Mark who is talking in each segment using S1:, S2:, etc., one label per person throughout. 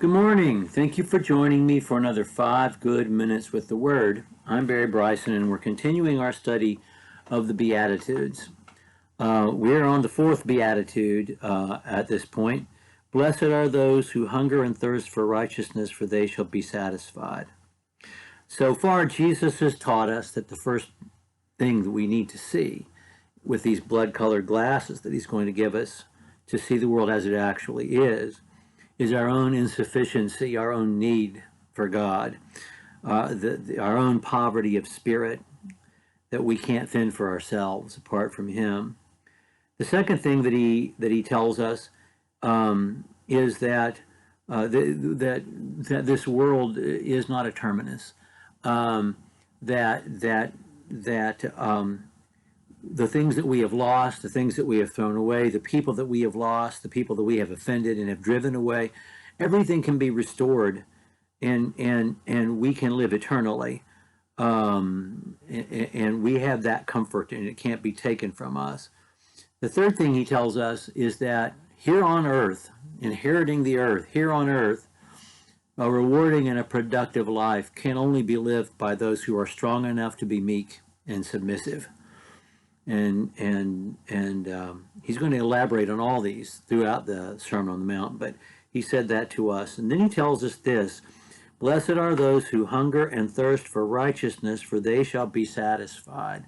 S1: Good morning. Thank you for joining me for another 5 good minutes with the Word. I'm Barry Bryson, and we're continuing our study of the Beatitudes. We're on the fourth Beatitude at this point. Blessed are those who hunger and thirst for righteousness, for they shall be satisfied. So far, Jesus has taught us that the first thing that we need to see with these blood-colored glasses that he's going to give us to see the world as it actually is our own insufficiency, our own need for God, our own poverty of spirit that we can't fend for ourselves apart from Him. The second thing that he tells us is that that this world is not a terminus. The things that we have lost, the things that we have thrown away, the people that we have lost, the people that we have offended and have driven away, everything can be restored, and we can live eternally, and we have that comfort, and it can't be taken from us. The third thing he tells us is that here on earth, inheriting the earth, here on earth, a rewarding and a productive life can only be lived by those who are strong enough to be meek and submissive. And he's going to elaborate on all these throughout the Sermon on the Mount, but he said that to us. And then he tells us this: blessed are those who hunger and thirst for righteousness, for they shall be satisfied.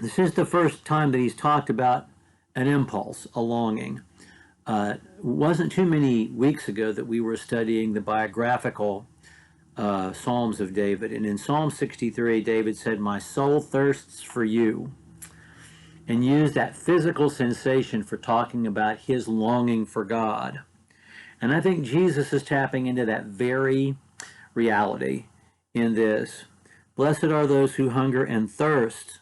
S1: This is the first time that he's talked about an impulse, a longing. It wasn't too many weeks ago that we were studying the biographical Psalms of David, and in Psalm 63 David said, my soul thirsts for you, and used that physical sensation for talking about his longing for God. And I think Jesus is tapping into that very reality in this. Blessed are those who hunger and thirst,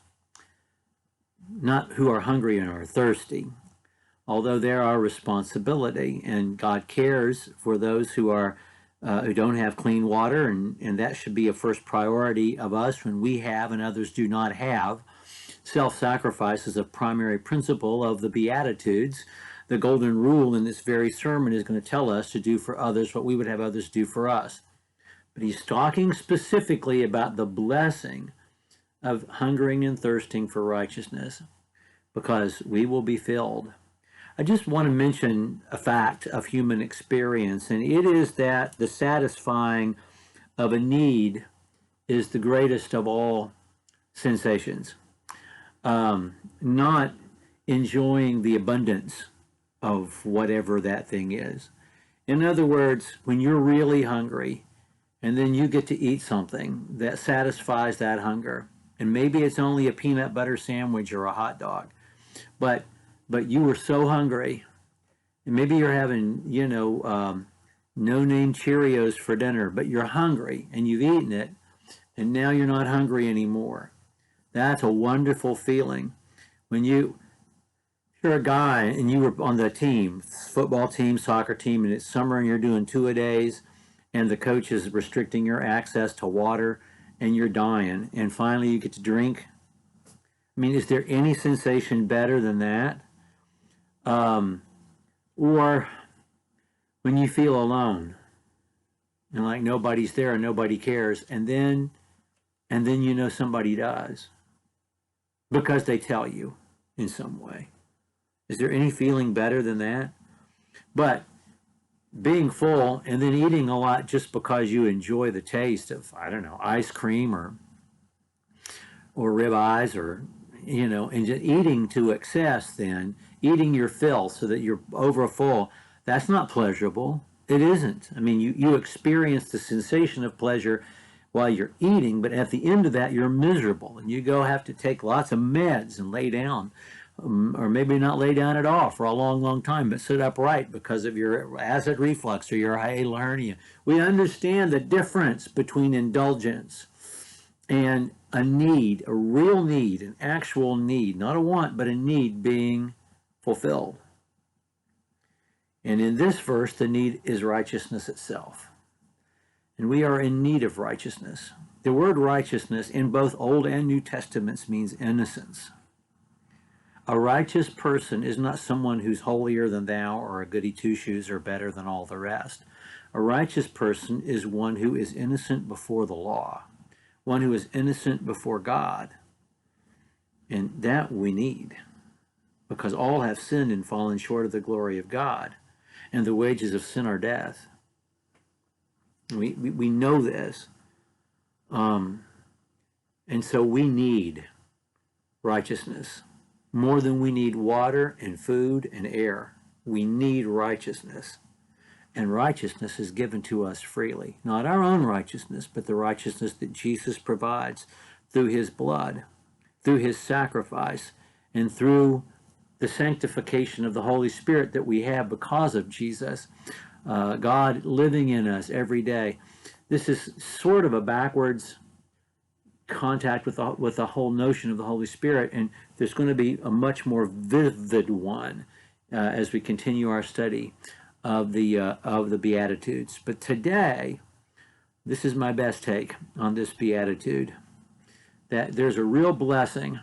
S1: not who are hungry and are thirsty, although they're our responsibility, and God cares for those who don't have clean water, and that should be a first priority of us when we have and others do not have. Self-sacrifice is a primary principle of the Beatitudes. The golden rule in this very sermon is going to tell us to do for others what we would have others do for us. But he's talking specifically about the blessing of hungering and thirsting for righteousness, because we will be filled. I just want to mention a fact of human experience, and it is that the satisfying of a need is the greatest of all sensations. Not enjoying the abundance of whatever that thing is. In other words, when you're really hungry and then you get to eat something that satisfies that hunger, and maybe it's only a peanut butter sandwich or a hot dog, but you were so hungry, and maybe you're having, no-name Cheerios for dinner, but you're hungry and you've eaten it, and now you're not hungry anymore. That's a wonderful feeling. When you're a guy and you were on the team, football team, soccer team, and it's summer and you're doing two-a-days, and the coach is restricting your access to water, and you're dying, and finally you get to drink. I mean, is there any sensation better than that? Or when you feel alone and like nobody's there and nobody cares, and then somebody does because they tell you in some way. Is there any feeling better than that? But being full and then eating a lot just because you enjoy the taste of, I don't know, ice cream or ribeyes, or and just eating to excess, then eating your fill so that you're over full, that's not pleasurable. It isn't. I mean, you experience the sensation of pleasure while you're eating, but at the end of that, you're miserable, and you have to take lots of meds and lay down, or maybe not lay down at all for a long, long time, but sit upright because of your acid reflux or your hiatal hernia. We understand the difference between indulgence and a need, a real need, an actual need, not a want, but a need being fulfilled. And in this verse, the need is righteousness itself. And we are in need of righteousness. The word righteousness in both Old and New Testaments means innocence. A righteous person is not someone who's holier than thou or a goody two-shoes or better than all the rest. A righteous person is one who is innocent before the law, one who is innocent before God. And that we need, because all have sinned and fallen short of the glory of God, and the wages of sin are death. We know this. And so we need righteousness more than we need water and food and air. We need righteousness. And righteousness is given to us freely. Not our own righteousness, but the righteousness that Jesus provides through his blood, through his sacrifice, and through the sanctification of the Holy Spirit that we have because of Jesus, God living in us every day. This is sort of a backwards contact with the whole notion of the Holy Spirit, and there's going to be a much more vivid one as we continue our study of the Beatitudes. But today, this is my best take on this Beatitude, that there's a real blessing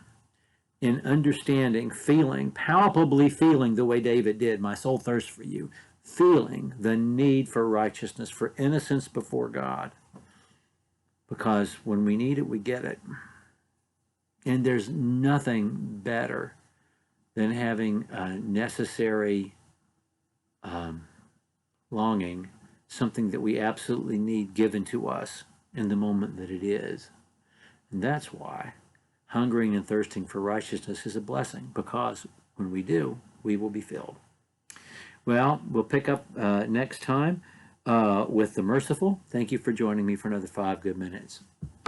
S1: in understanding, feeling, palpably feeling the way David did, my soul thirsts for you, feeling the need for righteousness, for innocence before God. Because when we need it, we get it. And there's nothing better than having a necessary longing, something that we absolutely need given to us in the moment that it is. And that's why hungering and thirsting for righteousness is a blessing, because when we do, we will be filled. Well, we'll pick up next time with the merciful. Thank you for joining me for another 5 good minutes.